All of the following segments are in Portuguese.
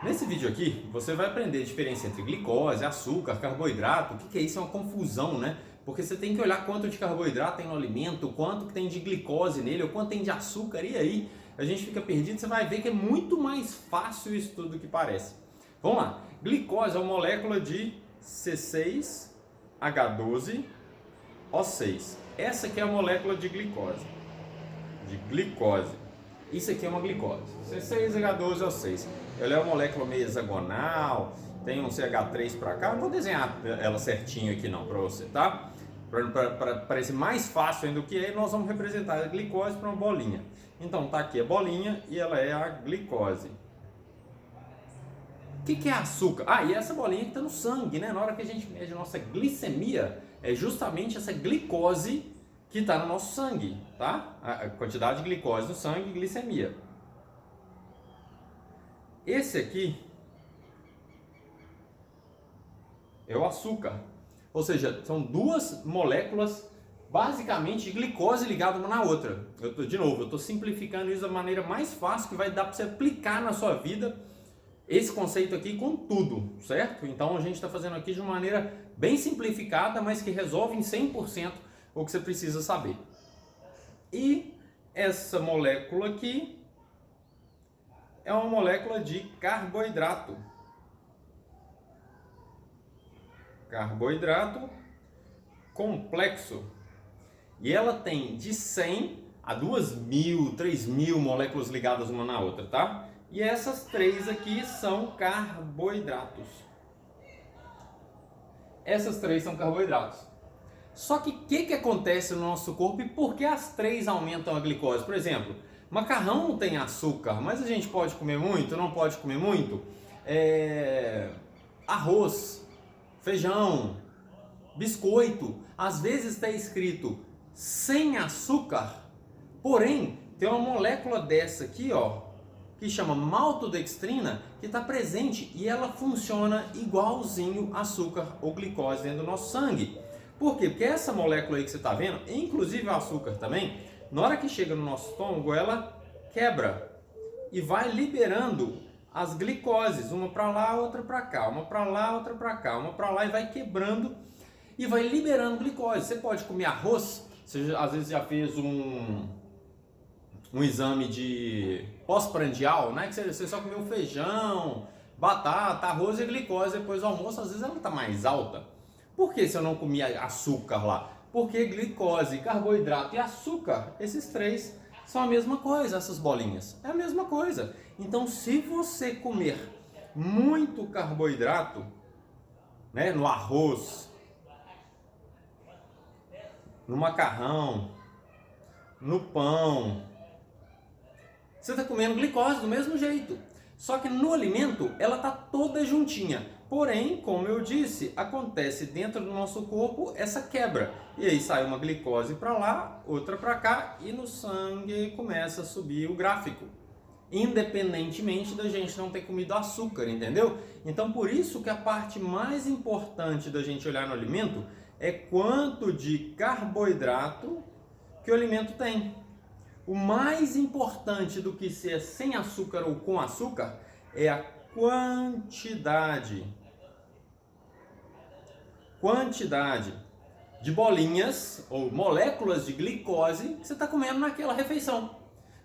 Nesse vídeo aqui, você vai aprender a diferença entre glicose, açúcar, carboidrato. O que é isso? É uma confusão, né? Porque você tem que olhar quanto de carboidrato tem no alimento, quanto que tem de glicose nele, ou quanto tem de açúcar, e aí a gente fica perdido. Você vai ver que é muito mais fácil isso tudo do que parece. Vamos lá. Glicose é uma molécula de C6H12O6. Essa aqui é a molécula de glicose. Isso aqui é uma glicose, C6H12O6. Ela é uma molécula meio hexagonal, tem um CH3 para cá. Não vou desenhar ela certinho aqui não para você, tá? Para parecer mais fácil ainda do que é, nós vamos representar a glicose para uma bolinha. Então tá aqui a bolinha e ela é a glicose. O que é açúcar? E essa bolinha que está no sangue, né? Na hora que a gente mede a nossa glicemia, é justamente essa glicose que está no nosso sangue, tá? A quantidade de glicose no sangue e glicemia. Esse aqui é o açúcar. Ou seja, são duas moléculas basicamente de glicose ligadas uma na outra. De novo, eu estou simplificando isso da maneira mais fácil que vai dar para você aplicar na sua vida esse conceito aqui com tudo, certo? Então a gente está fazendo aqui de uma maneira bem simplificada, mas que resolve em 100% o que você precisa saber. E essa molécula aqui é uma molécula de carboidrato. Carboidrato complexo. E ela tem de 100 a 2.000, 3.000 moléculas ligadas uma na outra, tá? E essas três aqui são carboidratos. Essas três são carboidratos. Só que o que acontece no nosso corpo e por que as três aumentam a glicose? Por exemplo, macarrão não tem açúcar, mas a gente pode comer muito, não pode comer muito? Arroz, feijão, biscoito, às vezes está escrito sem açúcar, porém tem uma molécula dessa aqui, ó, que chama maltodextrina, que está presente e ela funciona igualzinho açúcar ou glicose dentro do nosso sangue. Por quê? Porque essa molécula aí que você está vendo, inclusive o açúcar também, na hora que chega no nosso estômago, ela quebra e vai liberando as glicoses, uma para lá, outra para cá, uma para lá, outra para cá, uma para lá, e vai quebrando e vai liberando glicose. Você pode comer arroz, você às vezes já fez um exame de pós-prandial, né? Que você só comeu feijão, batata, arroz e glicose depois do almoço, às vezes ela está mais alta. Por que se eu não comia açúcar lá? Porque glicose, carboidrato e açúcar, esses três são a mesma coisa, essas bolinhas. É a mesma coisa. Então, se você comer muito carboidrato, né, no arroz, no macarrão, no pão, você está comendo glicose do mesmo jeito. Só que no alimento ela está toda juntinha. Porém, como eu disse, acontece dentro do nosso corpo essa quebra. E aí sai uma glicose para lá, outra para cá, e no sangue começa a subir o gráfico. Independentemente da gente não ter comido açúcar, entendeu? Então por isso que a parte mais importante da gente olhar no alimento é quanto de carboidrato que o alimento tem. O mais importante do que ser sem açúcar ou com açúcar é a quantidade de bolinhas ou moléculas de glicose que você está comendo naquela refeição.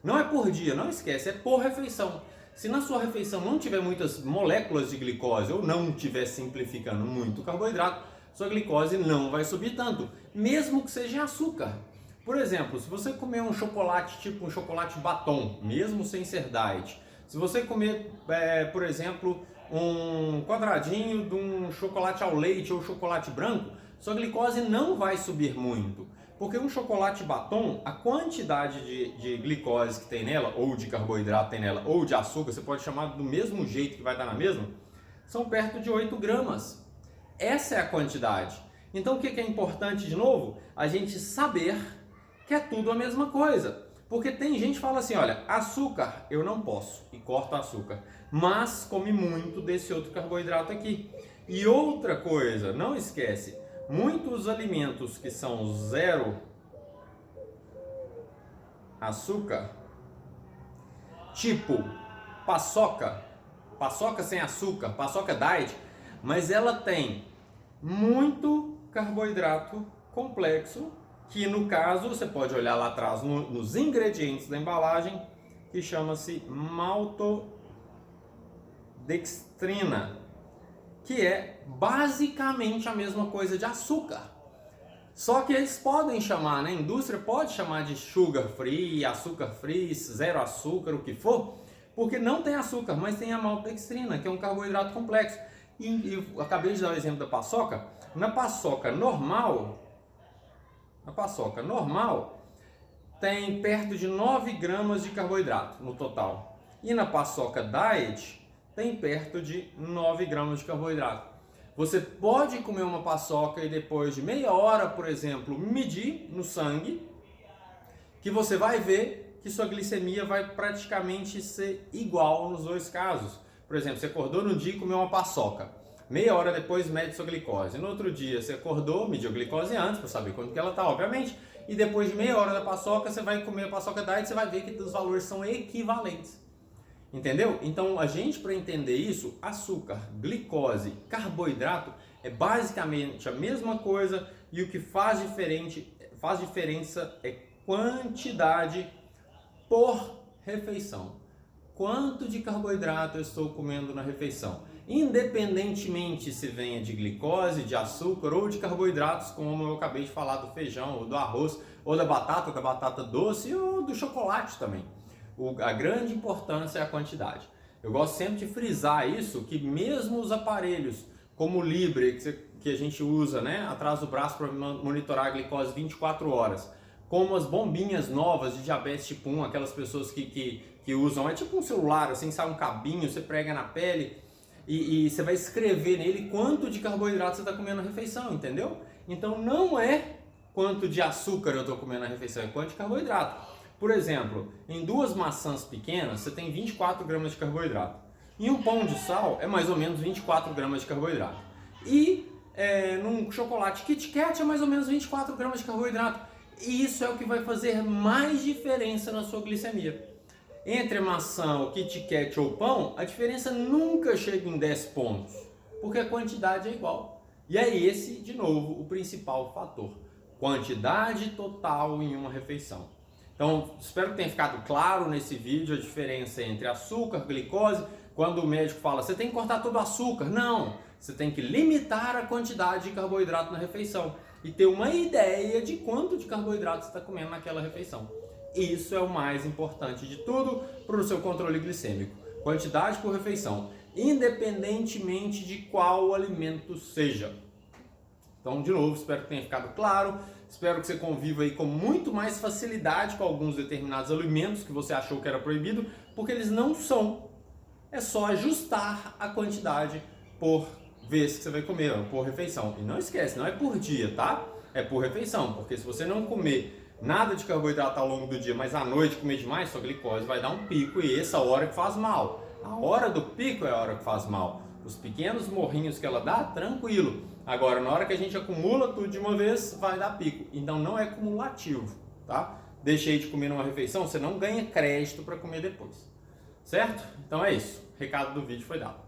Não é por dia, não esquece, é por refeição. Se na sua refeição não tiver muitas moléculas de glicose ou não estiver simplificando muito o carboidrato, sua glicose não vai subir tanto, mesmo que seja em açúcar. Por exemplo, se você comer um chocolate tipo um chocolate batom, mesmo sem ser diet, se você comer, por exemplo, um quadradinho de um chocolate ao leite ou chocolate branco, sua glicose não vai subir muito. Porque um chocolate batom, a quantidade de glicose que tem nela, ou de carboidrato tem nela, ou de açúcar, você pode chamar do mesmo jeito que vai dar na mesma, são perto de 8 gramas. Essa é a quantidade. Então o que é importante de novo? A gente saber que é tudo a mesma coisa. Porque tem gente que fala assim, olha, açúcar eu não posso e corta açúcar, mas come muito desse outro carboidrato aqui. E outra coisa, não esquece, muitos alimentos que são zero açúcar, tipo paçoca, paçoca sem açúcar, paçoca diet, mas ela tem muito carboidrato complexo, que no caso você pode olhar lá atrás nos ingredientes da embalagem, que chama-se maltodextrina, que é basicamente a mesma coisa de açúcar. Só que eles podem chamar, né? A indústria pode chamar de sugar free, açúcar free, zero açúcar, o que for, porque não tem açúcar, mas tem a maltodextrina, que é um carboidrato complexo. E eu acabei de dar o exemplo da paçoca. Na paçoca normal tem perto de 9 gramas de carboidrato no total. E na paçoca diet tem perto de 9 gramas de carboidrato. Você pode comer uma paçoca e depois de meia hora, por exemplo, medir no sangue, que você vai ver que sua glicemia vai praticamente ser igual nos dois casos. Por exemplo, você acordou no dia e comeu uma paçoca. Meia hora depois mede sua glicose. No outro dia você acordou, mediu a glicose antes para saber quanto que ela está, obviamente. E depois de meia hora da paçoca, você vai comer a paçoca diet e você vai ver que os valores são equivalentes. Entendeu? Então a gente, para entender isso, açúcar, glicose, carboidrato é basicamente a mesma coisa, e o que faz diferença é quantidade por refeição. Quanto de carboidrato eu estou comendo na refeição? Independentemente se venha de glicose, de açúcar ou de carboidratos, como eu acabei de falar do feijão, ou do arroz, ou da batata doce ou do chocolate também. A grande importância é a quantidade. Eu gosto sempre de frisar isso, que mesmo os aparelhos como o Libre, que a gente usa, né, atrás do braço para monitorar a glicose 24 horas, como as bombinhas novas de diabetes tipo 1, aquelas pessoas que usam, é tipo um celular, assim, sai um cabinho, você prega na pele e você vai escrever nele quanto de carboidrato você está comendo na refeição, entendeu? Então não é quanto de açúcar eu estou comendo na refeição, é quanto de carboidrato. Por exemplo, em 2 maçãs pequenas você tem 24 gramas de carboidrato. Em um pão de sal é mais ou menos 24 gramas de carboidrato. E num chocolate Kit Kat é mais ou menos 24 gramas de carboidrato. E isso é o que vai fazer mais diferença na sua glicemia. Entre a maçã, o Kit Kat ou o pão, a diferença nunca chega em 10 pontos, porque a quantidade é igual. E é esse, de novo, o principal fator. Quantidade total em uma refeição. Então, espero que tenha ficado claro nesse vídeo a diferença entre açúcar, glicose. Quando o médico fala, você tem que cortar todo o açúcar. Não, você tem que limitar a quantidade de carboidrato na refeição e ter uma ideia de quanto de carboidrato você está comendo naquela refeição. Isso é o mais importante de tudo para o seu controle glicêmico. Quantidade por refeição, independentemente de qual alimento seja. Então, de novo, espero que tenha ficado claro. Espero que você conviva aí com muito mais facilidade com alguns determinados alimentos que você achou que era proibido, porque eles não são. É só ajustar a quantidade por vez que você vai comer, por refeição. E não esquece, não é por dia, tá? É por refeição, porque se você não comer nada de carboidrato ao longo do dia, mas à noite comer demais, sua glicose vai dar um pico e essa hora que faz mal. A hora do pico é a hora que faz mal. Os pequenos morrinhos que ela dá, tranquilo. Agora, na hora que a gente acumula tudo de uma vez, vai dar pico. Então não é cumulativo, tá? Deixei de comer numa refeição, você não ganha crédito para comer depois. Certo? Então é isso. O recado do vídeo foi dado.